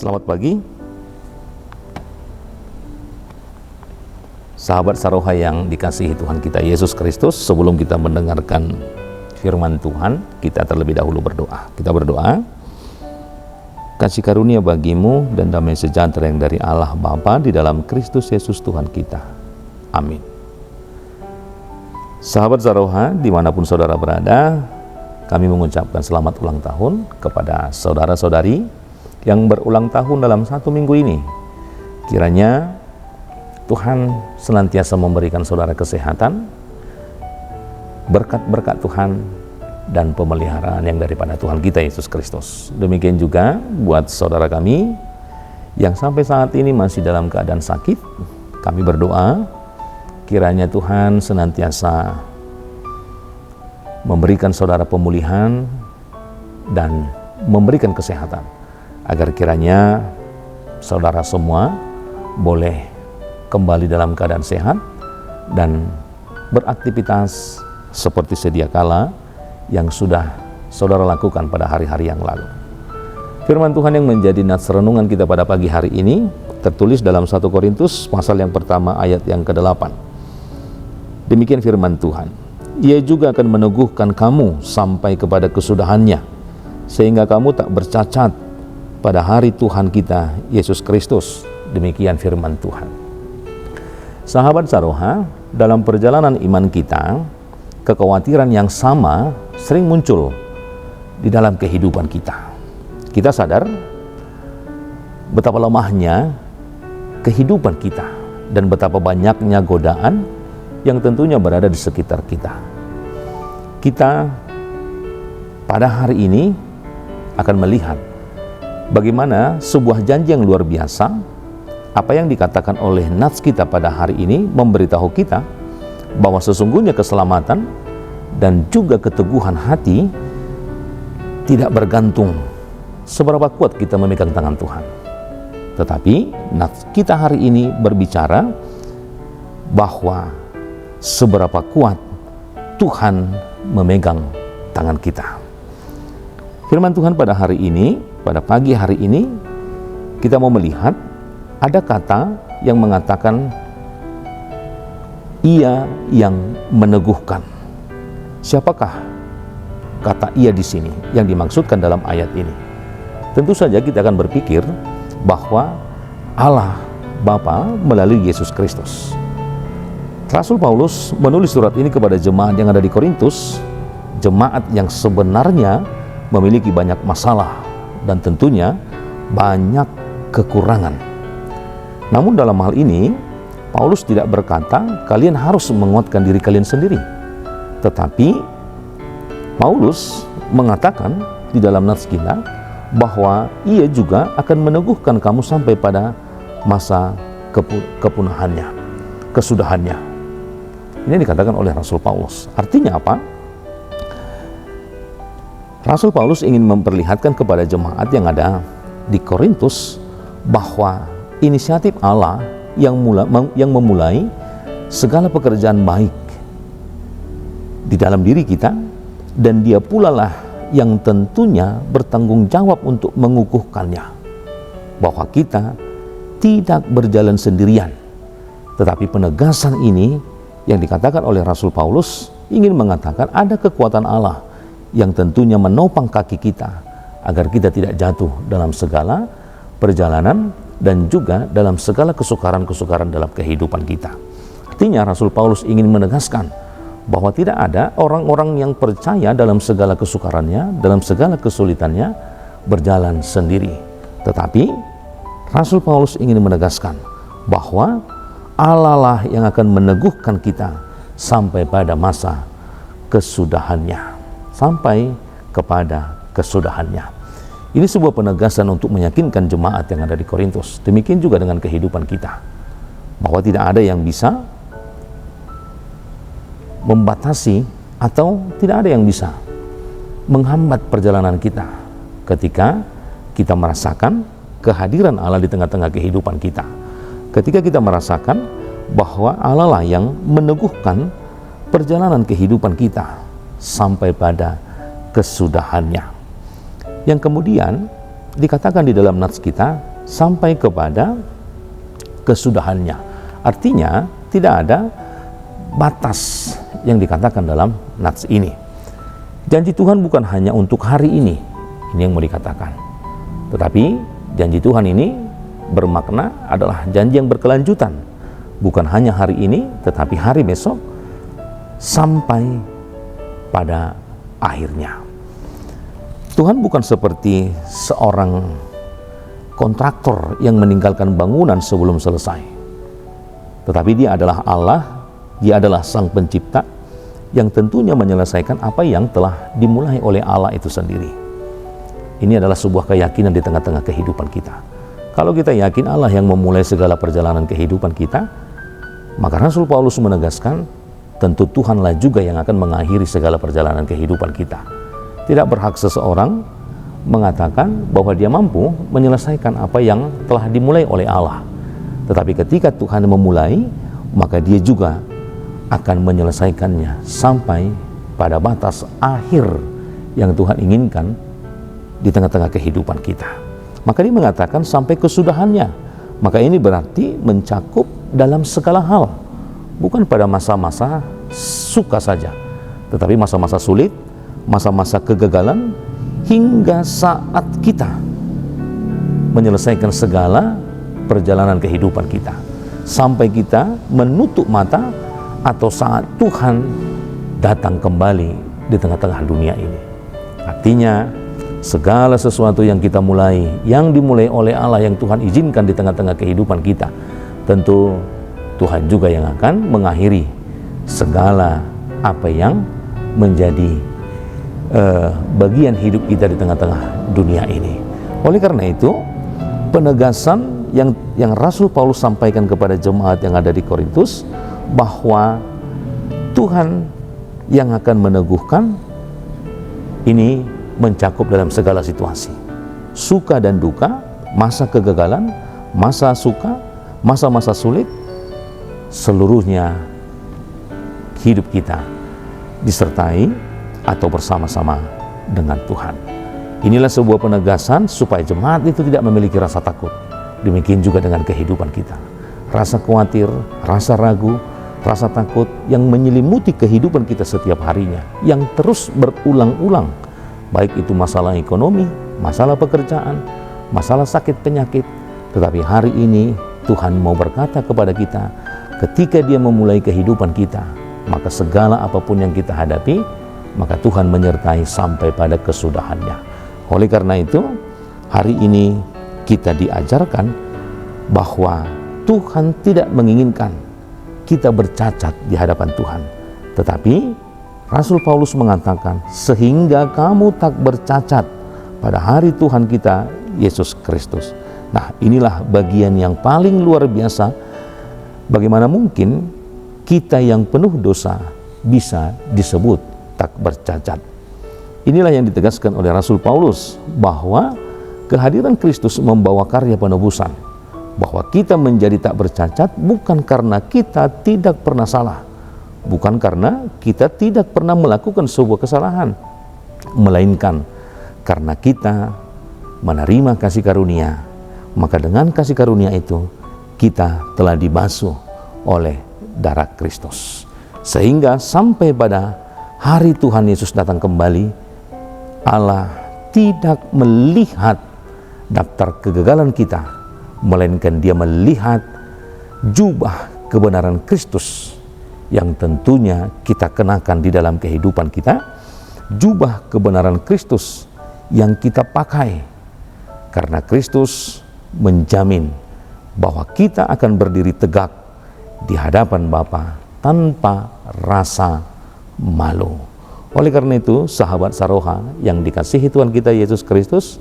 Selamat pagi, sahabat Saroha yang dikasihi Tuhan kita Yesus Kristus. Sebelum kita mendengarkan firman Tuhan, kita terlebih dahulu berdoa. Kita berdoa. Kasih karunia bagimu dan damai sejahtera yang dari Allah Bapa di dalam Kristus Yesus Tuhan kita. Amin. Sahabat Saroha, dimanapun saudara berada, kami mengucapkan selamat ulang tahun kepada saudara-saudari yang berulang tahun dalam satu minggu ini. Kiranya Tuhan senantiasa memberikan saudara kesehatan, berkat-berkat Tuhan, dan pemeliharaan yang daripada Tuhan kita Yesus Kristus. Demikian juga buat saudara kami yang sampai saat ini masih dalam keadaan sakit. Kami berdoa kiranya Tuhan senantiasa memberikan saudara pemulihan dan memberikan kesehatan, agar kiranya saudara semua boleh kembali dalam keadaan sehat dan beraktivitas seperti sedia kala yang sudah saudara lakukan pada hari-hari yang lalu. Firman Tuhan yang menjadi nats renungan kita pada pagi hari ini tertulis dalam 1 Korintus pasal yang pertama ayat yang ke-8. Demikian firman Tuhan. Ia juga akan meneguhkan kamu sampai kepada kesudahannya, sehingga kamu tak bercacat pada hari Tuhan kita Yesus Kristus. Demikian firman Tuhan. Sahabat Saroha, dalam perjalanan iman kita, kekhawatiran yang sama sering muncul di dalam kehidupan kita. Kita sadar betapa lemahnya kehidupan kita dan betapa banyaknya godaan yang tentunya berada di sekitar kita. Kita pada hari ini akan melihat bagaimana sebuah janji yang luar biasa, apa yang dikatakan oleh nats kita pada hari ini memberitahu kita bahwa sesungguhnya keselamatan dan juga keteguhan hati tidak bergantung seberapa kuat kita memegang tangan Tuhan. Tetapi nats kita hari ini berbicara bahwa seberapa kuat Tuhan memegang tangan kita. Firman Tuhan pada hari ini, pada pagi hari ini, kita mau melihat ada kata yang mengatakan ia yang meneguhkan. Siapakah kata ia di sini yang dimaksudkan dalam ayat ini? Tentu saja kita akan berpikir bahwa Allah Bapa melalui Yesus Kristus. Rasul Paulus menulis surat ini kepada jemaat yang ada di Korintus, jemaat yang sebenarnya memiliki banyak masalah dan tentunya banyak kekurangan. Namun dalam hal ini, Paulus tidak berkata kalian harus menguatkan diri kalian sendiri. Tetapi Paulus mengatakan di dalam nats kita bahwa ia juga akan meneguhkan kamu sampai pada masa kepunahannya, kesudahannya. Ini dikatakan oleh Rasul Paulus. Artinya apa? Rasul Paulus ingin memperlihatkan kepada jemaat yang ada di Korintus bahwa inisiatif Allah yang memulai segala pekerjaan baik di dalam diri kita, dan dia pula lah yang tentunya bertanggung jawab untuk mengukuhkannya, bahwa kita tidak berjalan sendirian. Tetapi penegasan ini yang dikatakan oleh Rasul Paulus ingin mengatakan ada kekuatan Allah yang tentunya menopang kaki kita agar kita tidak jatuh dalam segala perjalanan dan juga dalam segala kesukaran-kesukaran dalam kehidupan kita. Artinya Rasul Paulus ingin menegaskan bahwa tidak ada orang-orang yang percaya dalam segala kesukarannya, dalam segala kesulitannya berjalan sendiri. Tetapi Rasul Paulus ingin menegaskan bahwa Allah lah yang akan meneguhkan kita sampai pada masa kesudahannya, sampai kepada kesudahannya. Ini sebuah penegasan untuk meyakinkan jemaat yang ada di Korintus. Demikian juga dengan kehidupan kita, bahwa tidak ada yang bisa membatasi atau tidak ada yang bisa menghambat perjalanan kita ketika kita merasakan kehadiran Allah di tengah-tengah kehidupan kita. Ketika kita merasakan bahwa Allah lah yang meneguhkan perjalanan kehidupan kita sampai pada kesudahannya. Yang kemudian dikatakan di dalam nats kita, sampai kepada kesudahannya. Artinya tidak ada batas yang dikatakan dalam nats ini. Janji Tuhan bukan hanya untuk hari ini yang mau dikatakan, tetapi janji Tuhan ini bermakna adalah janji yang berkelanjutan, bukan hanya hari ini tetapi hari besok sampai pada akhirnya. Tuhan bukan seperti seorang kontraktor yang meninggalkan bangunan sebelum selesai, tetapi Dia adalah Allah, Dia adalah Sang Pencipta yang tentunya menyelesaikan apa yang telah dimulai oleh Allah itu sendiri. Ini adalah sebuah keyakinan di tengah-tengah kehidupan kita. Kalau kita yakin Allah yang memulai segala perjalanan kehidupan kita, maka Rasul Paulus menegaskan, tentu Tuhanlah juga yang akan mengakhiri segala perjalanan kehidupan kita. Tidak berhak seseorang mengatakan bahwa dia mampu menyelesaikan apa yang telah dimulai oleh Allah. Tetapi ketika Tuhan memulai, maka Dia juga akan menyelesaikannya sampai pada batas akhir yang Tuhan inginkan di tengah-tengah kehidupan kita. Maka Dia mengatakan sampai kesudahannya. Maka ini berarti mencakup dalam segala hal, bukan pada masa-masa suka saja, tetapi masa-masa sulit, masa-masa kegagalan, hingga saat kita menyelesaikan segala perjalanan kehidupan kita, sampai kita menutup mata atau saat Tuhan datang kembali di tengah-tengah dunia ini. Artinya segala sesuatu yang kita mulai, yang dimulai oleh Allah, yang Tuhan izinkan di tengah-tengah kehidupan kita, tentu Tuhan juga yang akan mengakhiri segala apa yang menjadi bagian hidup kita di tengah-tengah dunia ini. Oleh karena itu, penegasan yang Rasul Paulus sampaikan kepada jemaat yang ada di Korintus, bahwa Tuhan yang akan meneguhkan, ini mencakup dalam segala situasi, suka dan duka, masa kegagalan, masa suka, masa-masa sulit, seluruhnya hidup kita disertai atau bersama-sama dengan Tuhan. Inilah sebuah penegasan supaya jemaat itu tidak memiliki rasa takut. Demikian juga dengan kehidupan kita. Rasa khawatir, rasa ragu, rasa takut yang menyelimuti kehidupan kita setiap harinya, yang terus berulang-ulang, baik itu masalah ekonomi, masalah pekerjaan, masalah sakit penyakit. Tetapi hari ini Tuhan mau berkata kepada kita, ketika Dia memulai kehidupan kita, maka segala apapun yang kita hadapi, maka Tuhan menyertai sampai pada kesudahannya. Oleh karena itu, hari ini kita diajarkan bahwa Tuhan tidak menginginkan kita bercacat di hadapan Tuhan. Tetapi Rasul Paulus mengatakan, sehingga kamu tak bercacat pada hari Tuhan kita Yesus Kristus. Nah, inilah bagian yang paling luar biasa. Bagaimana mungkin kita yang penuh dosa bisa disebut tak bercacat? Inilah yang ditegaskan oleh Rasul Paulus, bahwa kehadiran Kristus membawa karya penebusan, bahwa kita menjadi tak bercacat bukan karena kita tidak pernah salah, bukan karena kita tidak pernah melakukan sebuah kesalahan, melainkan karena kita menerima kasih karunia. Maka dengan kasih karunia itu kita telah dibasuh oleh darah Kristus, sehingga sampai pada hari Tuhan Yesus datang kembali, Allah tidak melihat daftar kegagalan kita, melainkan Dia melihat jubah kebenaran Kristus yang tentunya kita kenakan di dalam kehidupan kita, jubah kebenaran Kristus yang kita pakai, karena Kristus menjamin bahwa kita akan berdiri tegak di hadapan Bapa tanpa rasa malu. Oleh karena itu, sahabat Saroha yang dikasihi Tuhan kita Yesus Kristus,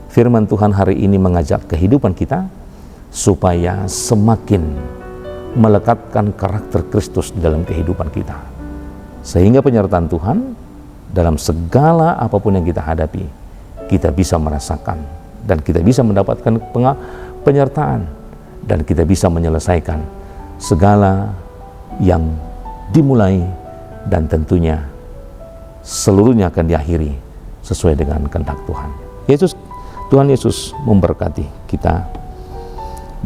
firman Tuhan hari ini mengajak kehidupan kita supaya semakin melekatkan karakter Kristus dalam kehidupan kita, sehingga penyertaan Tuhan dalam segala apapun yang kita hadapi, kita bisa merasakan dan kita bisa mendapatkan penyertaan, dan kita bisa menyelesaikan segala yang dimulai, dan tentunya seluruhnya akan diakhiri sesuai dengan kehendak Tuhan. Tuhan Yesus memberkati. Kita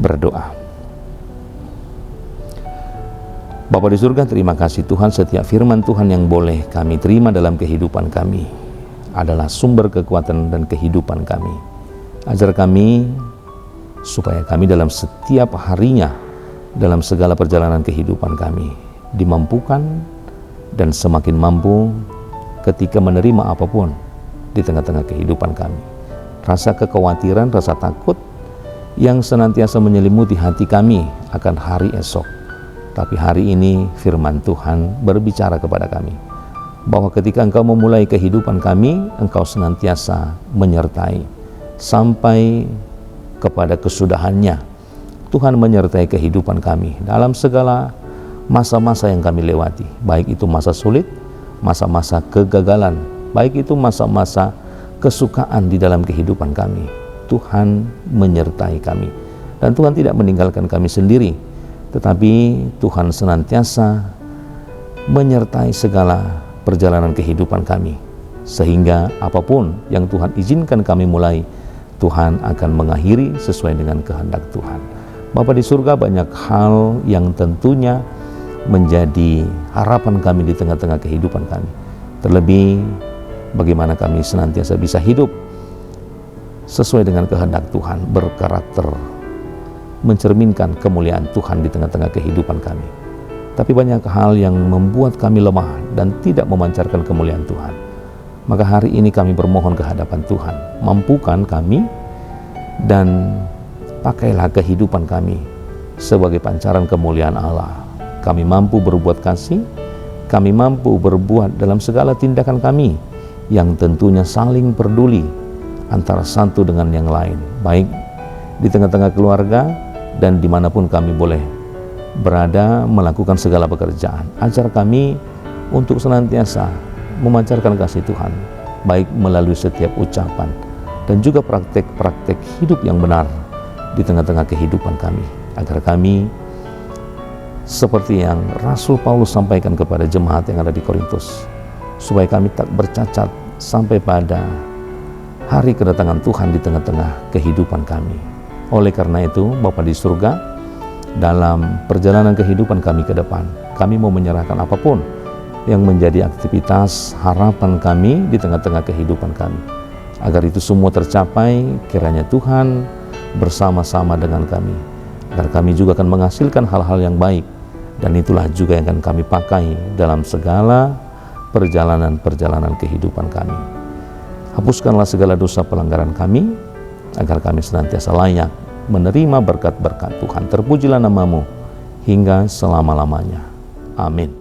berdoa. Bapa di surga, terima kasih Tuhan, setiap firman Tuhan yang boleh kami terima dalam kehidupan kami adalah sumber kekuatan dan kehidupan kami. Ajar kami supaya kami dalam setiap harinya, dalam segala perjalanan kehidupan kami, dimampukan dan semakin mampu ketika menerima apapun di tengah-tengah kehidupan kami. Rasa kekhawatiran, rasa takut yang senantiasa menyelimuti hati kami akan hari esok. Tapi hari ini firman Tuhan berbicara kepada kami bahwa ketika Engkau memulai kehidupan kami, Engkau senantiasa menyertai sampai kepada kesudahannya. Tuhan menyertai kehidupan kami dalam segala masa-masa yang kami lewati, baik itu masa sulit, masa-masa kegagalan, baik itu masa-masa kesukaan di dalam kehidupan kami. Tuhan menyertai kami, dan Tuhan tidak meninggalkan kami sendiri, tetapi Tuhan senantiasa menyertai segala perjalanan kehidupan kami, sehingga apapun yang Tuhan izinkan kami mulai, Tuhan akan mengakhiri sesuai dengan kehendak Tuhan. Bapa di surga, banyak hal yang tentunya menjadi harapan kami di tengah-tengah kehidupan kami. Terlebih, bagaimana kami senantiasa bisa hidup sesuai dengan kehendak Tuhan, berkarakter, mencerminkan kemuliaan Tuhan di tengah-tengah kehidupan kami. Tapi banyak hal yang membuat kami lemah dan tidak memancarkan kemuliaan Tuhan. Maka hari ini kami bermohon ke hadapan Tuhan, mampukan kami dan pakailah kehidupan kami sebagai pancaran kemuliaan Allah. Kami mampu berbuat kasih, kami mampu berbuat dalam segala tindakan kami yang tentunya saling peduli antara satu dengan yang lain, baik di tengah-tengah keluarga dan dimanapun kami boleh berada melakukan segala pekerjaan. Ajar kami untuk senantiasa memancarkan kasih Tuhan, baik melalui setiap ucapan dan juga praktek-praktek hidup yang benar di tengah-tengah kehidupan kami, agar kami seperti yang Rasul Paulus sampaikan kepada jemaat yang ada di Korintus, supaya kami tak bercacat sampai pada hari kedatangan Tuhan di tengah-tengah kehidupan kami. Oleh karena itu, Bapa di surga, dalam perjalanan kehidupan kami ke depan, kami mau menyerahkan apapun yang menjadi aktivitas harapan kami di tengah-tengah kehidupan kami. Agar itu semua tercapai, kiranya Tuhan bersama-sama dengan kami, agar kami juga akan menghasilkan hal-hal yang baik, dan itulah juga yang akan kami pakai dalam segala perjalanan-perjalanan kehidupan kami. Hapuskanlah segala dosa pelanggaran kami, agar kami senantiasa layak menerima berkat-berkat Tuhan. Terpujilah nama-Mu hingga selama-lamanya. Amin.